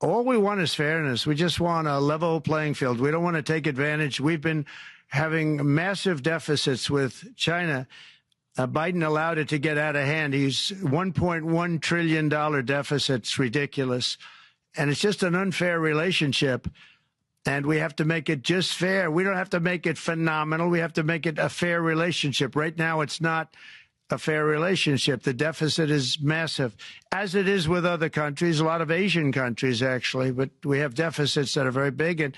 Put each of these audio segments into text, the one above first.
All we want is fairness. We just want a level playing field. We don't want to take advantage. We've been having massive deficits with China. Biden allowed it to get out of hand. He's $1.1 trillion deficit. It's ridiculous. And it's just an unfair relationship. And we have to make it just fair. We don't have to make it phenomenal. We have to make it a fair relationship. Right now, it's not a fair relationship. The deficit is massive, as it is with other countries, a lot of Asian countries, actually. But we have deficits that are very big. And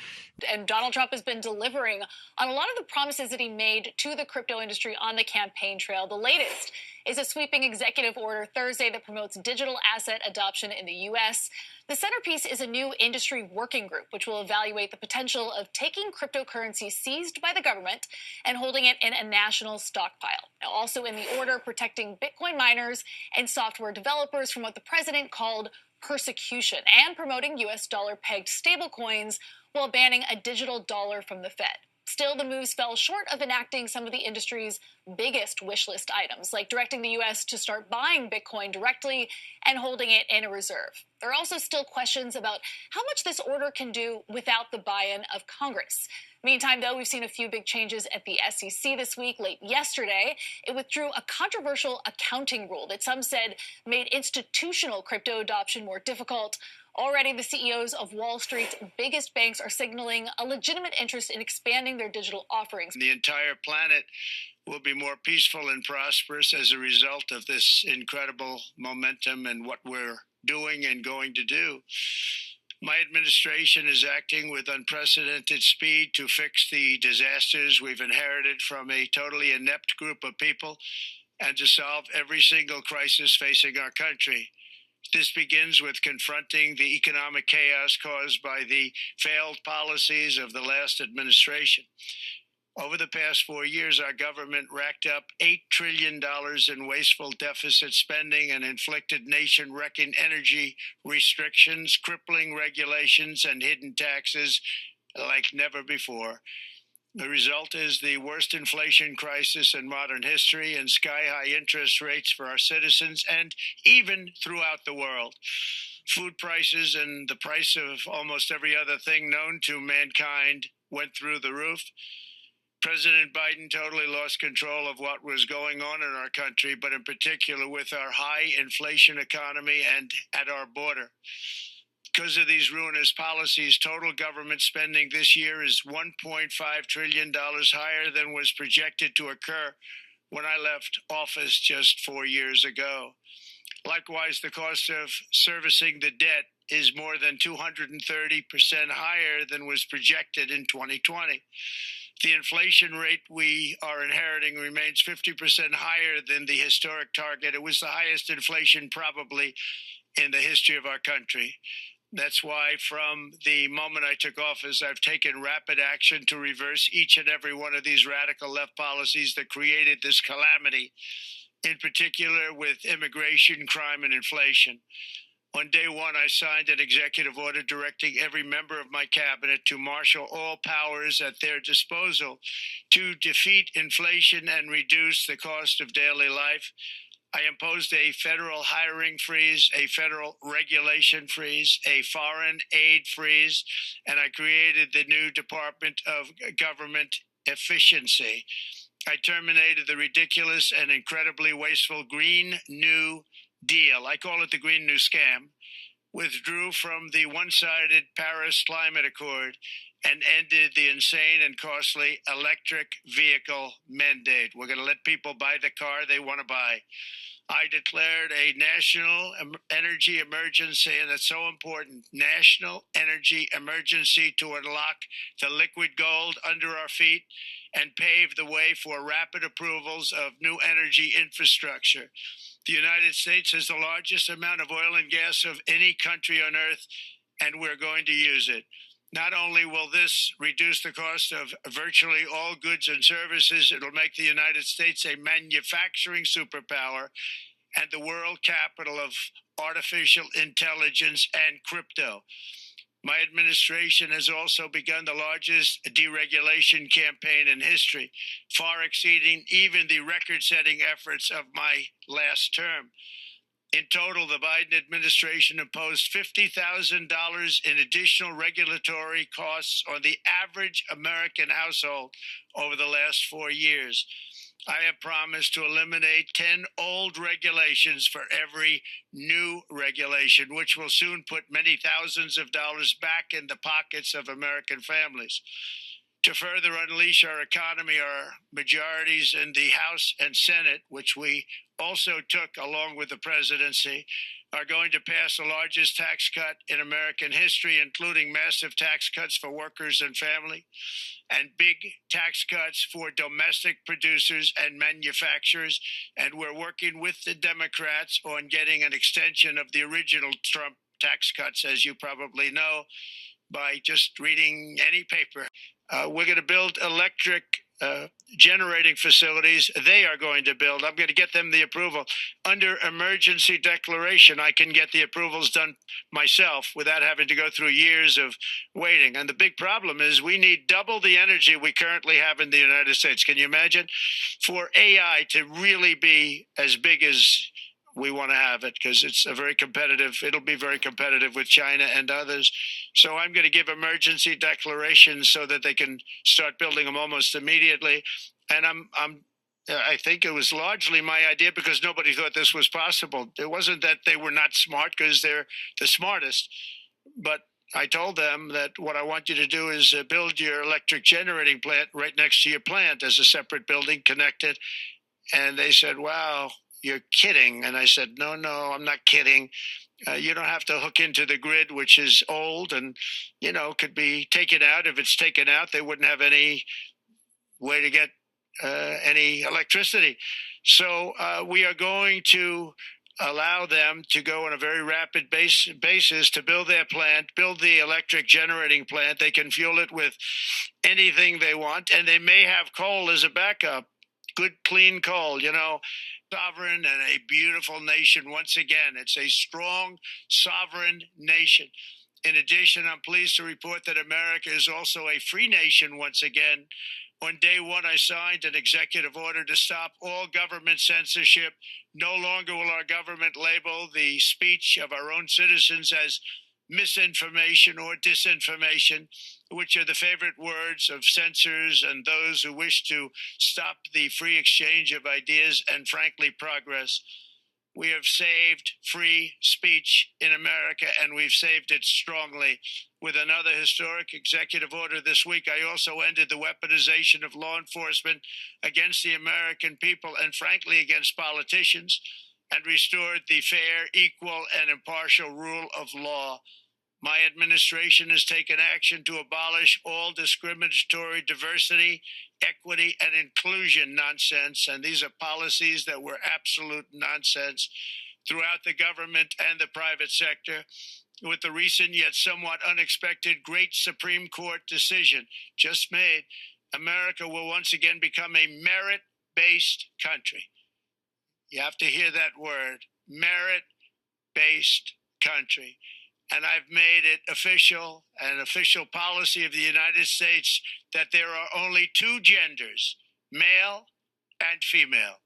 Donald Trump has been delivering on a lot of the promises that he made to the crypto industry on the campaign trail. The latest is a sweeping executive order Thursday that promotes digital asset adoption in the U.S. The centerpiece is a new industry working group, which will evaluate the potential of taking cryptocurrency seized by the government and holding it in a national stockpile. Now, also in the order, protecting Bitcoin miners and software developers from what the president called persecution, and promoting U.S. dollar-pegged stablecoins while banning a digital dollar from the Fed. Still, the moves fell short of enacting some of the industry's biggest wish list items, like directing the U.S. to start buying Bitcoin directly and holding it in a reserve. There are also still questions about how much this order can do without the buy-in of Congress. Meantime, though, we've seen a few big changes at the SEC this week. Late yesterday, it withdrew a controversial accounting rule that some said made institutional crypto adoption more difficult. Already, the CEOs of Wall Street's biggest banks are signaling a legitimate interest in expanding their digital offerings. The entire planet will be more peaceful and prosperous as a result of this incredible momentum and what we're doing and going to do. My administration is acting with unprecedented speed to fix the disasters we've inherited from a totally inept group of people and to solve every single crisis facing our country. This begins with confronting the economic chaos caused by the failed policies of the last administration. Over the past 4 years, our government racked up $8 trillion in wasteful deficit spending and inflicted nation-wrecking energy restrictions, crippling regulations, and hidden taxes like never before. The result is the worst inflation crisis in modern history and sky-high interest rates for our citizens and even throughout the world. Food prices and the price of almost every other thing known to mankind went through the roof. President Biden totally lost control of what was going on in our country, but in particular with our high inflation economy and at our border. Because of these ruinous policies, total government spending this year is $1.5 trillion higher than was projected to occur when I left office just 4 years ago. Likewise, the cost of servicing the debt is more than 230% higher than was projected in 2020. The inflation rate we are inheriting remains 50% higher than the historic target. It was the highest inflation probably in the history of our country. That's why from the moment I took office, I've taken rapid action to reverse each and every one of these radical left policies that created this calamity, in particular with immigration, crime, and inflation. On day one, I signed an executive order directing every member of my cabinet to marshal all powers at their disposal to defeat inflation and reduce the cost of daily life. I imposed a federal hiring freeze, a federal regulation freeze, a foreign aid freeze, and I created the new Department of Government Efficiency. I terminated the ridiculous and incredibly wasteful Green New Deal. I call it the Green New Scam. Withdrew from the one-sided Paris Climate Accord and ended the insane and costly electric vehicle mandate. We're going to let people buy the car they want to buy. I declared a national energy emergency, and it's so important, national energy emergency to unlock the liquid gold under our feet and pave the way for rapid approvals of new energy infrastructure. The United States has the largest amount of oil and gas of any country on earth, and we're going to use it. Not only will this reduce the cost of virtually all goods and services, it'll make the United States a manufacturing superpower and the world capital of artificial intelligence and crypto. My administration has also begun the largest deregulation campaign in history, far exceeding even the record-setting efforts of my last term. In total, the Biden administration imposed $50,000 in additional regulatory costs on the average American household over the last 4 years. I have promised to eliminate 10 old regulations for every new regulation, which will soon put many thousands of dollars back in the pockets of American families. To further unleash our economy, our majorities in the House and Senate, which we also took along with the presidency, are going to pass the largest tax cut in American history, including massive tax cuts for workers and family, and big tax cuts for domestic producers and manufacturers. And we're working with the Democrats on getting an extension of the original Trump tax cuts, as you probably know, by just reading any paper. We're going to build electric generating facilities. They are going to build. I'm going to get them the approval. Under emergency declaration, I can get the approvals done myself without having to go through years of waiting. And the big problem is we need double the energy we currently have in the United States. Can you imagine? For AI to really be as big as we want to have it, because it's a very competitive, it'll be very competitive with China and others. So I'm going to give emergency declarations so that they can start building them almost immediately. And I think it was largely my idea because nobody thought this was possible. It wasn't that they were not smart, because they're the smartest. But I told them that what I want you to do is build your electric generating plant right next to your plant as a separate building connected. And they said, wow, you're kidding. And I said, no, I'm not kidding. You don't have to hook into the grid, which is old and, could be taken out. If it's taken out, they wouldn't have any way to get any electricity. So we are going to allow them to go on a very rapid basis to build their plant, build the electric generating plant. They can fuel it with anything they want, and they may have coal as a backup. Good, clean coal, sovereign and a beautiful nation. Once again, it's a strong, sovereign nation. In addition, I'm pleased to report that America is also a free nation once again. On day one, I signed an executive order to stop all government censorship. No longer will our government label the speech of our own citizens as misinformation or disinformation, which are the favorite words of censors and those who wish to stop the free exchange of ideas and, frankly, progress. We have saved free speech in America, and we've saved it strongly. With another historic executive order this week, I also ended the weaponization of law enforcement against the American people and, frankly, against politicians, and restored the fair, equal, and impartial rule of law. My administration has taken action to abolish all discriminatory diversity, equity, and inclusion nonsense. And these are policies that were absolute nonsense throughout the government and the private sector. With the recent yet somewhat unexpected great Supreme Court decision just made, America will once again become a merit-based country. You have to hear that word, merit-based country. And I've made it official, an official policy of the United States, that there are only two genders, male and female.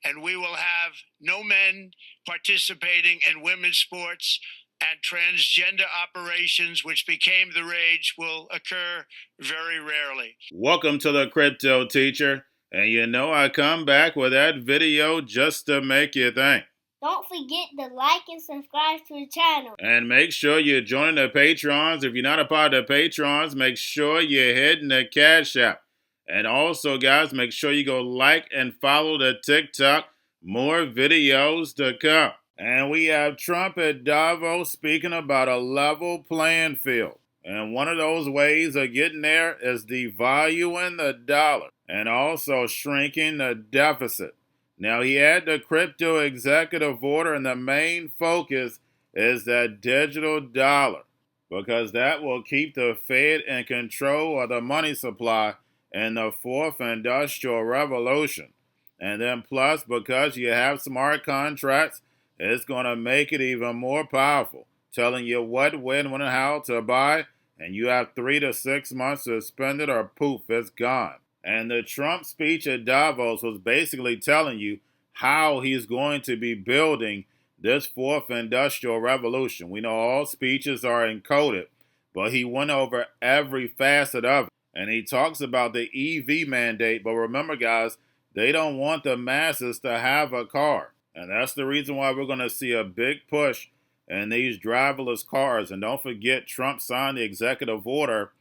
And we will have no men participating in women's sports, and transgender operations, which became the rage, will occur very rarely. Welcome to the Crypto Teacher. And I come back with that video just to make you think. Don't forget to like and subscribe to the channel. And make sure you're joining the Patrons. If you're not a part of the Patrons, make sure you're hitting the Cash App. And also, guys, make sure you go like and follow the TikTok. More videos to come. And we have Trump at Davos speaking about a level playing field. And one of those ways of getting there is devaluing the dollar and also shrinking the deficit. Now, he had the crypto executive order, and the main focus is that digital dollar, because that will keep the Fed in control of the money supply in the fourth industrial revolution. And then plus, because you have smart contracts, it's going to make it even more powerful, telling you what, when, and how to buy, and you have 3 to 6 months to spend it or poof, it's gone. And the Trump speech at Davos was basically telling you how he's going to be building this fourth industrial revolution. We know all speeches are encoded, but he went over every facet of it. And he talks about the EV mandate. But remember, guys, they don't want the masses to have a car. And that's the reason why we're going to see a big push in these driverless cars. And don't forget, Trump signed the executive order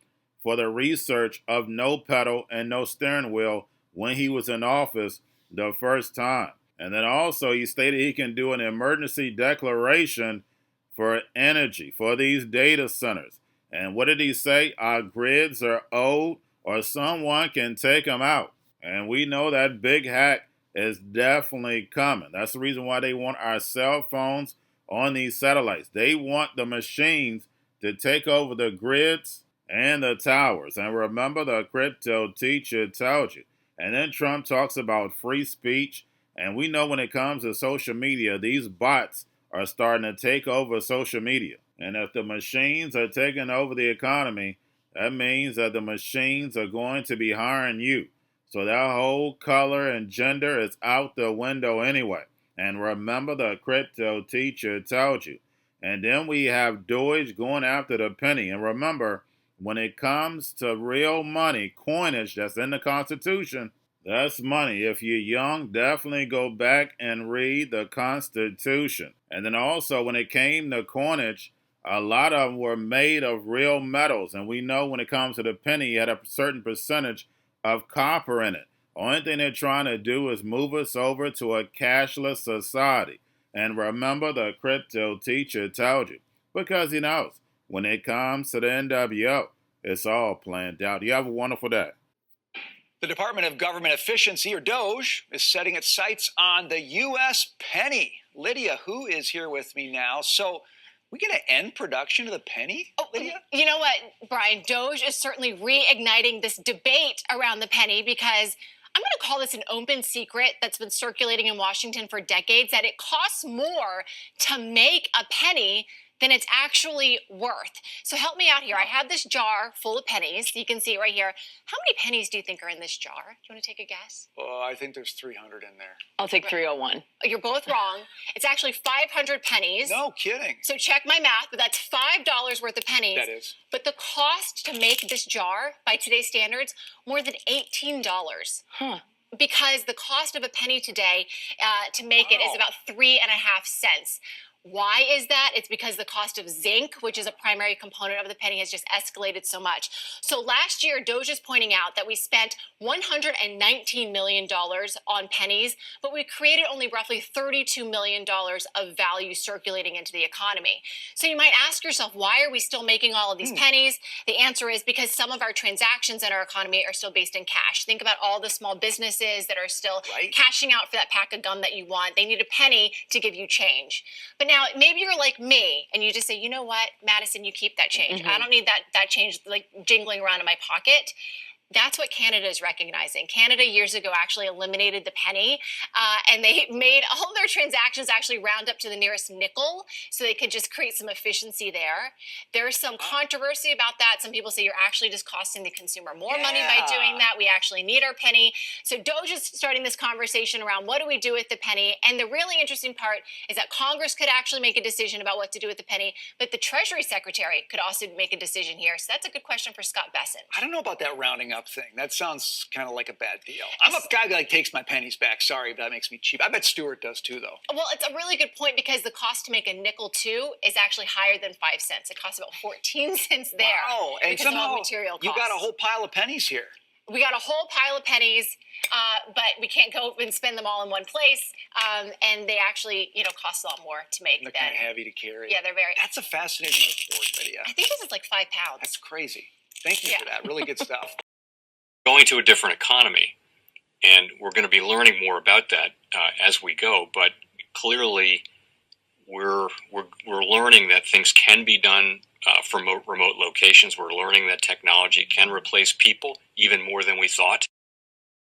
for the research of no pedal and no steering wheel when he was in office the first time. And then also he stated he can do an emergency declaration for energy for these data centers. And what did he say? Our grids are old or someone can take them out. And we know that big hack is definitely coming. That's the reason why they want our cell phones on these satellites. They want the machines to take over the grids and the towers. And remember, the crypto teacher told you. And then Trump talks about free speech. And we know when it comes to social media, these bots are starting to take over social media. And if the machines are taking over the economy, that means that the machines are going to be hiring you. So that whole color and gender is out the window anyway. And remember, the crypto teacher told you. And then we have Doge going after the penny. And remember, when it comes to real money, coinage that's in the Constitution, that's money. If you're young, definitely go back and read the Constitution. And then also, when it came to coinage, a lot of them were made of real metals. And we know when it comes to the penny, it had a certain percentage of copper in it. Only thing they're trying to do is move us over to a cashless society. And remember, the crypto teacher told you. Because he knows when it comes to the NWO, it's all planned out. You have a wonderful day. The Department of Government Efficiency, or DOGE, is setting its sights on the U.S. penny. Lydia, who is here with me now. So, we going to end production of the penny, Lydia? You know what, Brian? DOGE is certainly reigniting this debate around the penny because I'm going to call this an open secret that's been circulating in Washington for decades, that it costs more to make a penny than it's actually worth. So help me out here. I have this jar full of pennies. You can see it right here. How many pennies do you think are in this jar? Do you want to take a guess? I think there's 300 in there. I'll take 301. You're both wrong. It's actually 500 pennies. No kidding. So check my math, but that's $5 worth of pennies. That is. But the cost to make this jar, by today's standards, more than $18. Huh. Because the cost of a penny today to make it is about 3.5 cents. Why is that? It's because the cost of zinc, which is a primary component of the penny, has just escalated so much. So last year, DOGE is pointing out that we spent $119 million on pennies, but we created only roughly $32 million of value circulating into the economy. So you might ask yourself, why are we still making all of these pennies? The answer is because some of our transactions in our economy are still based in cash. Think about all the small businesses that are still cashing out for that pack of gum that you want. They need a penny to give you change. But now, maybe you're like me, and you just say, you know what, Madison, you keep that change. I don't need that change like jingling around in my pocket. That's what Canada is recognizing. Canada years ago actually eliminated the penny, and they made all their transactions actually round up to the nearest nickel, so they could just create some efficiency there. There's some controversy about that. Some people say you're actually just costing the consumer more money by doing that. We actually need our penny. So DOGE is starting this conversation around what do we do with the penny, and the really interesting part is that Congress could actually make a decision about what to do with the penny, but the Treasury Secretary could also make a decision here. So that's a good question for Scott Besson. I don't know about that rounding up thing. That sounds kind of like a bad deal. I'm a guy that takes my pennies back. Sorry, but that makes me cheap. I bet Stuart does too, though. Well, it's a really good point because the cost to make a nickel too is actually higher than 5 cents. It costs about 14 cents there. Wow, and because somehow of material costs. You got a whole pile of pennies here. We got a whole pile of pennies, but we can't go and spend them all in one place. And they actually, cost a lot more to make. They're kind of heavy to carry. Yeah, they're very. That's a fascinating report, Lydia. I think this is like 5 pounds. That's crazy. Thank you for that. Really good stuff. Going to a different economy, and we're going to be learning more about that as we go. But clearly, we're learning that things can be done from remote locations. We're learning that technology can replace people even more than we thought.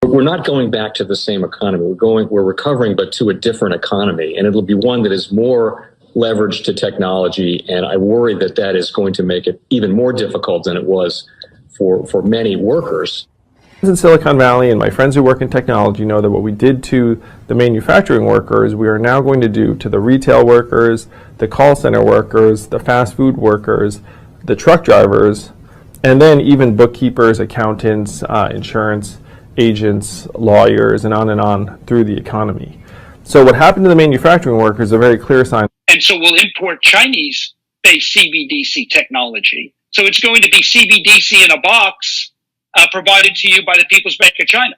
We're not going back to the same economy. We're recovering, but to a different economy, and it'll be one that is more leveraged to technology. And I worry that that is going to make it even more difficult than it was for many workers. In Silicon Valley and my friends who work in technology know that what we did to the manufacturing workers, we are now going to do to the retail workers, the call center workers, the fast food workers, the truck drivers, and then even bookkeepers, accountants, insurance agents, lawyers, and on through the economy. So what happened to the manufacturing workers is a very clear sign. And so we'll import Chinese-based CBDC technology. So it's going to be CBDC in a box provided to you by the People's Bank of China.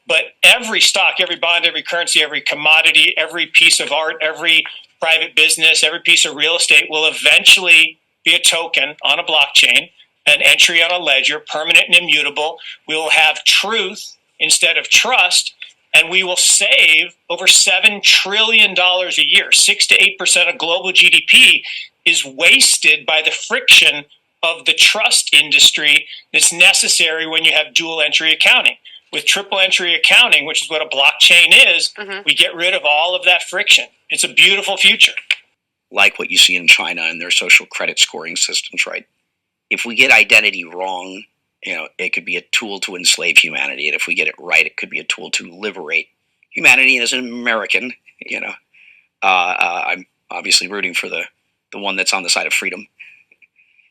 But every stock, every bond, every currency, every commodity, every piece of art, every private business, every piece of real estate will eventually be a token on a blockchain, an entry on a ledger, permanent and immutable. We will have truth instead of trust, and we will save over $7 trillion a year. 6 to 8% of global GDP is wasted by the friction of the trust industry that's necessary when you have dual entry accounting. With triple entry accounting, which is what a blockchain is, we get rid of all of that friction. It's a beautiful future. Like what you see in China and their social credit scoring systems, right? If we get identity wrong, it could be a tool to enslave humanity. And if we get it right, it could be a tool to liberate humanity. And as an American, I'm obviously rooting for the one that's on the side of freedom.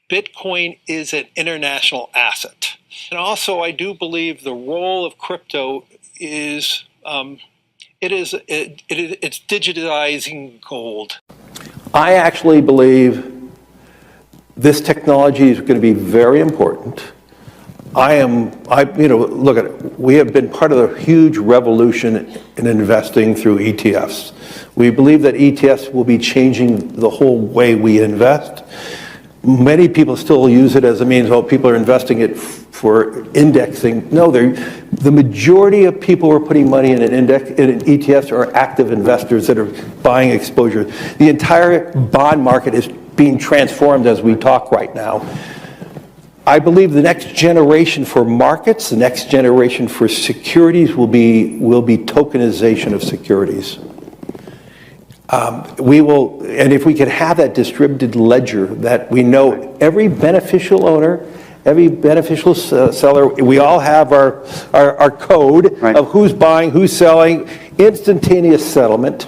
Bitcoin is an international asset. And also, I do believe the role of crypto is it's digitizing gold. I actually believe this technology is going to be very important. Look at it. We have been part of a huge revolution in investing through ETFs. We believe that ETFs will be changing the whole way we invest. Many people still use it as a means, people are investing it for indexing. No, the majority of people who are putting money in in ETFs are active investors that are buying exposure. The entire bond market is being transformed as we talk right now. I believe the next generation for markets, the next generation for securities will be tokenization of securities. And if we could have that distributed ledger that we know every beneficial owner, every beneficial seller, we all have our code of who's buying, who's selling, instantaneous settlement.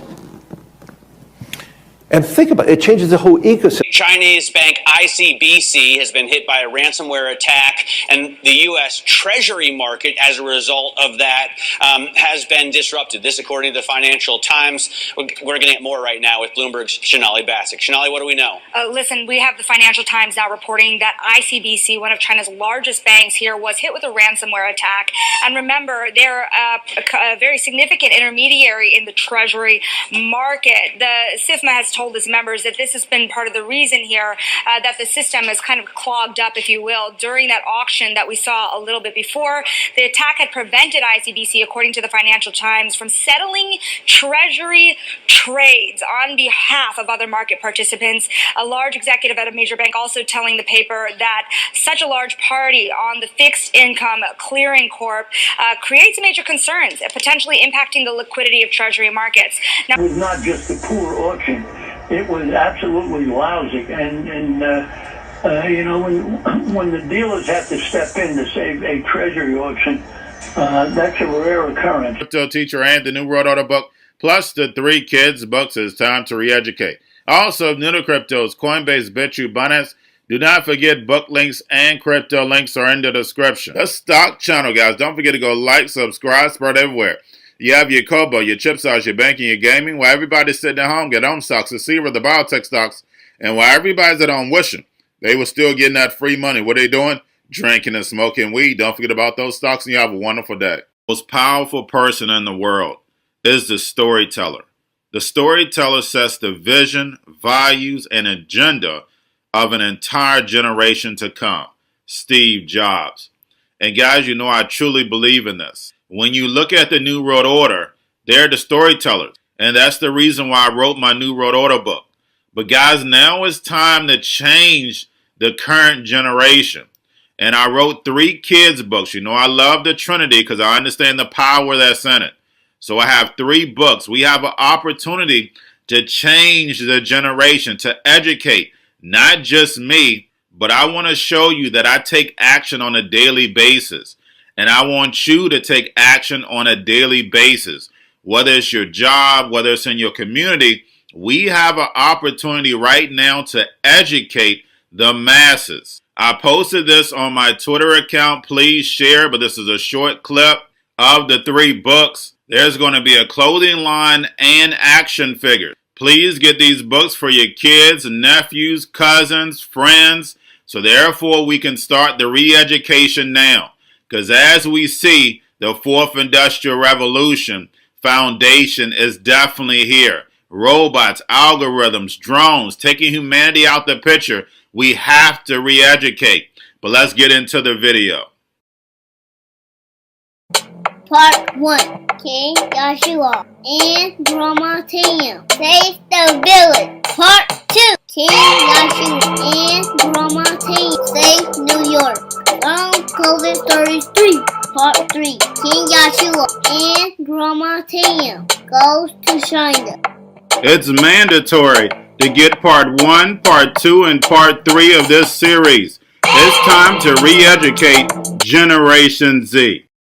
And think about it, it changes the whole ecosystem. Chinese bank ICBC has been hit by a ransomware attack, and the U.S. Treasury market, as a result of that, has been disrupted. This, according to the Financial Times. We're going to get more right now with Bloomberg's Shonali Bassick. Shonali, what do we know? Listen, we have the Financial Times now reporting that ICBC, one of China's largest banks here, was hit with a ransomware attack. And remember, they're a very significant intermediary in the Treasury market. The SIFMA has told its members that this has been part of the reason here that the system is kind of clogged up, if you will, during that auction that we saw a little bit before. The attack had prevented ICBC, according to the Financial Times, from settling Treasury trades on behalf of other market participants. A large executive at a major bank also telling the paper that such a large party on the fixed income clearing corp creates major concerns, potentially impacting the liquidity of Treasury markets. Now, it was not just a poor auction. It was absolutely lousy, and when the dealers have to step in to save a treasury auction, that's a rare occurrence. Cryptoteacher and the New World Order book, plus the 3 Kids books. It's time to re-educate. Also, new to cryptos, Coinbase, Bitrue, Binance. Do not forget book links and crypto links are in the description. The stock channel, guys. Don't forget to go like, subscribe, spread everywhere. You have your Kobo, your chip stocks, your banking, your gaming. While everybody's sitting at home, get home stocks, the Seaver, the biotech stocks. And while everybody's at home wishing, they were still getting that free money. What are they doing? Drinking and smoking weed. Don't forget about those stocks, and you have a wonderful day. The most powerful person in the world is the storyteller. The storyteller sets the vision, values, and agenda of an entire generation to come. Steve Jobs. And guys, you know I truly believe in this. When you look at the New World Order, they're the storytellers. And that's the reason why I wrote my New World Order book. But guys, now it's time to change the current generation. And I wrote 3 kids books. You know, I love the Trinity because I understand the power that's in it. So I have 3 books. We have an opportunity to change the generation, to educate, not just me, but I want to show you that I take action on a daily basis. And I want you to take action on a daily basis. Whether it's your job, whether it's in your community, we have an opportunity right now to educate the masses. I posted this on my Twitter account. Please share, but this is a short clip of the 3 books. There's going to be a clothing line and action figures. Please get these books for your kids, nephews, cousins, friends, so therefore we can start the re-education now. Because as we see, the 4th Industrial Revolution foundation is definitely here. Robots, algorithms, drones, taking humanity out the picture. We have to re-educate. But let's get into the video. Part 1. King Joshua and Grandma Tam save the village. Part 2. King Joshua and Grandma Tam save New York from COVID Stories 3. Part 3. King Joshua and Grandma Tam goes to China. It's mandatory to get part 1, part 2, and part 3 of this series. It's time to re-educate Generation Z.